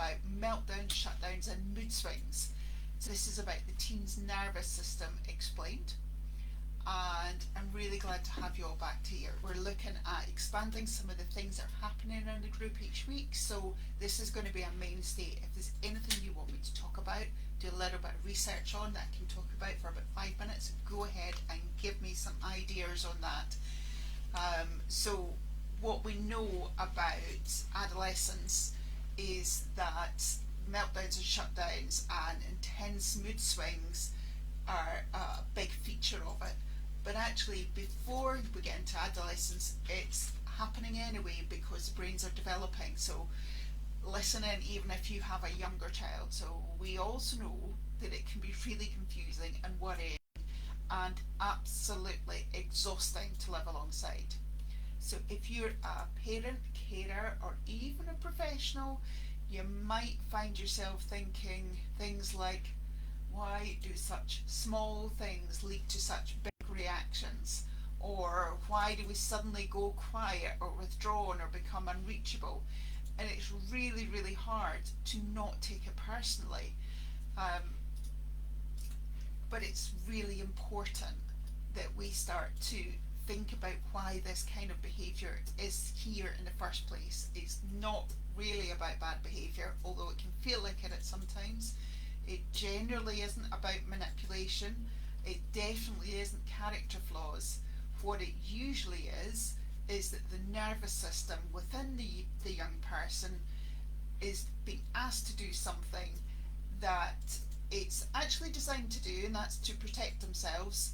about meltdowns, shutdowns and mood swings. So this is about the teen's nervous system explained, and I'm really glad to have you all back here. We're looking at expanding some of the things that are happening in the group each week, so this is going to be a mainstay. If there's anything you want me to talk about, do a little bit of research on that I can talk about for about 5 minutes, go ahead and give me some ideas on that. So what we know about adolescence is that meltdowns and shutdowns and intense mood swings are a big feature of it. But actually, before we get into adolescence, it's happening anyway because the brains are developing. So listen in even if you have a younger child. So we also know that it can be really confusing and worrying and absolutely exhausting to live alongside. So if you're a parent, carer, or even a professional, you might find yourself thinking things like, why do such small things lead to such big reactions? Or why do we suddenly go quiet or withdrawn or become unreachable? And it's really, really hard to not take it personally. But it's really important that we start to think about why this kind of behaviour is here in the first place. It's not really about bad behaviour, although it can feel like it at sometimes. It generally isn't about manipulation. It definitely isn't character flaws. What it usually is that the nervous system within the young person is being asked to do something that it's actually designed to do, and that's to protect themselves,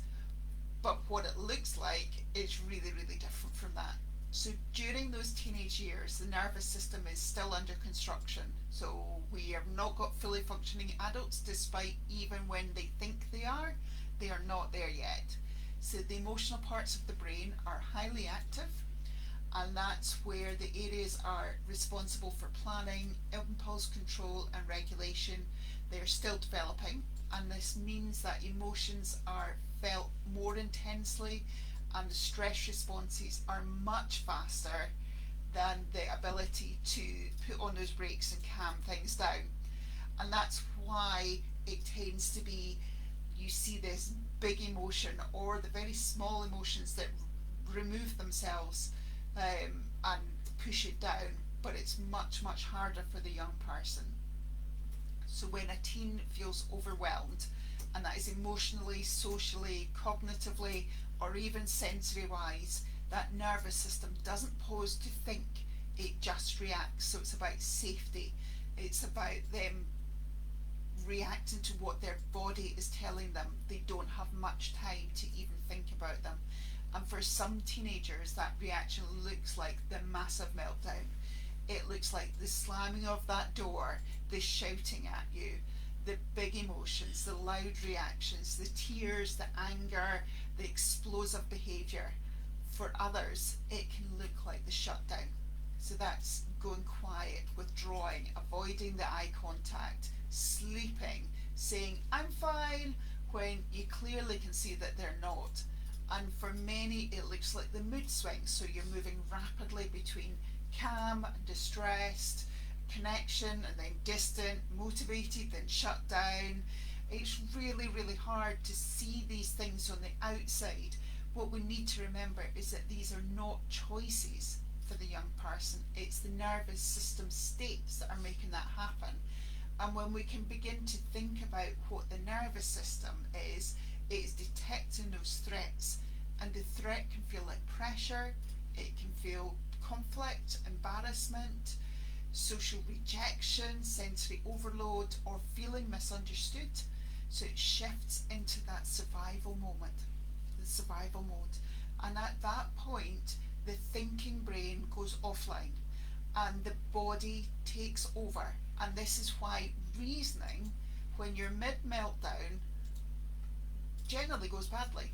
but what it looks like is really, really different from that. So during those teenage years, the nervous system is still under construction. So we have not got fully functioning adults, despite even when they think they are not there yet. So the emotional parts of the brain are highly active, and that's where the areas are responsible for planning, impulse control and regulation. They're still developing, and this means that emotions are felt more intensely and the stress responses are much faster than the ability to put on those brakes and calm things down. And that's why it tends to be, you see this big emotion or the very small emotions that remove themselves and push it down, but it's much, much harder for the young person. So when a teen feels overwhelmed, and that is emotionally, socially, cognitively, or even sensory wise, that nervous system doesn't pause to think, it just reacts. So it's about safety, it's about them reacting to what their body is telling them. They don't have much time to even think about them. And for some teenagers, that reaction looks like the massive meltdown. It looks like the slamming of that door, the shouting at you, the big emotions, the loud reactions, the tears, the anger, the explosive behaviour. For others, it can look like the shutdown. So that's going quiet, withdrawing, avoiding the eye contact, sleeping, saying, I'm fine, when you clearly can see that they're not. And for many, it looks like the mood swings. So you're moving rapidly between calm and distressed, connection and then distant, motivated then shut down. It's really, really hard to see these things on the outside. What we need to remember is that these are not choices for the young person. It's the nervous system states that are making that happen. And when we can begin to think about what the nervous system is, it's detecting those threats. And the threat can feel like pressure, it can feel conflict, embarrassment, social rejection, sensory overload, or feeling misunderstood. So it shifts into that survival moment, the survival mode. And at that point, the thinking brain goes offline and the body takes over. And this is why reasoning, when you're mid meltdown, generally goes badly.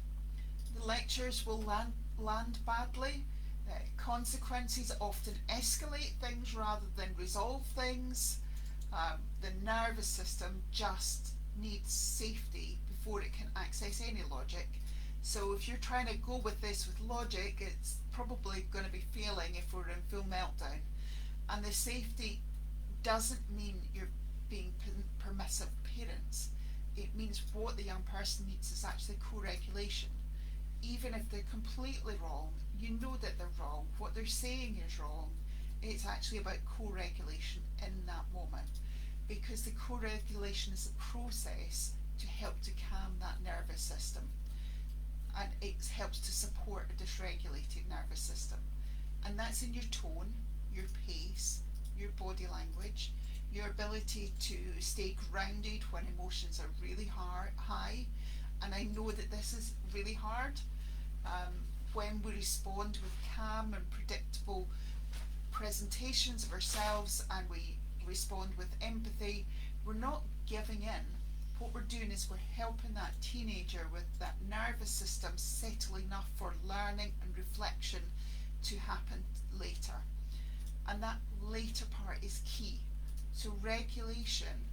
The lectures will land badly. Consequences often escalate things rather than resolve things. The nervous system just needs safety before it can access any logic. So if you're trying to go with this with logic, it's probably going to be failing if we're in full meltdown. And the safety doesn't mean you're being permissive parents. It means what the young person needs is actually co-regulation. Even if they're completely wrong, you know that they're wrong, what they're saying is wrong. It's actually about co-regulation in that moment, because the co-regulation is a process to help to calm that nervous system, and it helps to support a dysregulated nervous system. And that's in your tone, your pace, your body language, your ability to stay grounded when emotions are really high. And I know that this is really hard. When we respond with calm and predictable presentations of ourselves, and we respond with empathy, we're not giving in. What we're doing is we're helping that teenager with that nervous system settle enough for learning and reflection to happen later. And that later part is key. So regulation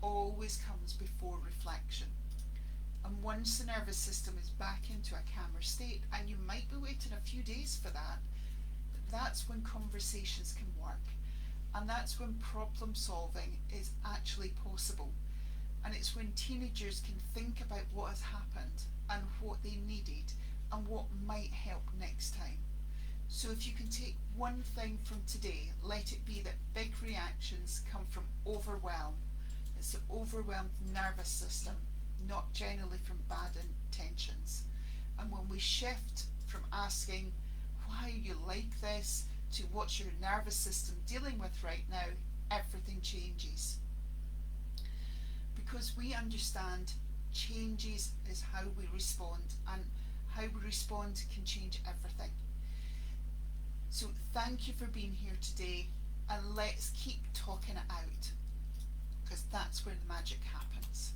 always comes before reflection. And once the nervous system is back into a calmer state, and you might be waiting a few days for that, that's when conversations can work. And that's when problem solving is actually possible. And it's when teenagers can think about what has happened and what they needed and what might help next time. So if you can take one thing from today, let it be that big reactions come from overwhelm. It's the overwhelmed nervous system, not generally from bad intentions. And when we shift from asking, why are you like this, to what's your nervous system dealing with right now, everything changes. Because we understand changes is how we respond, and how we respond can change everything. So thank you for being here today, and let's keep talking it out, because that's where the magic happens.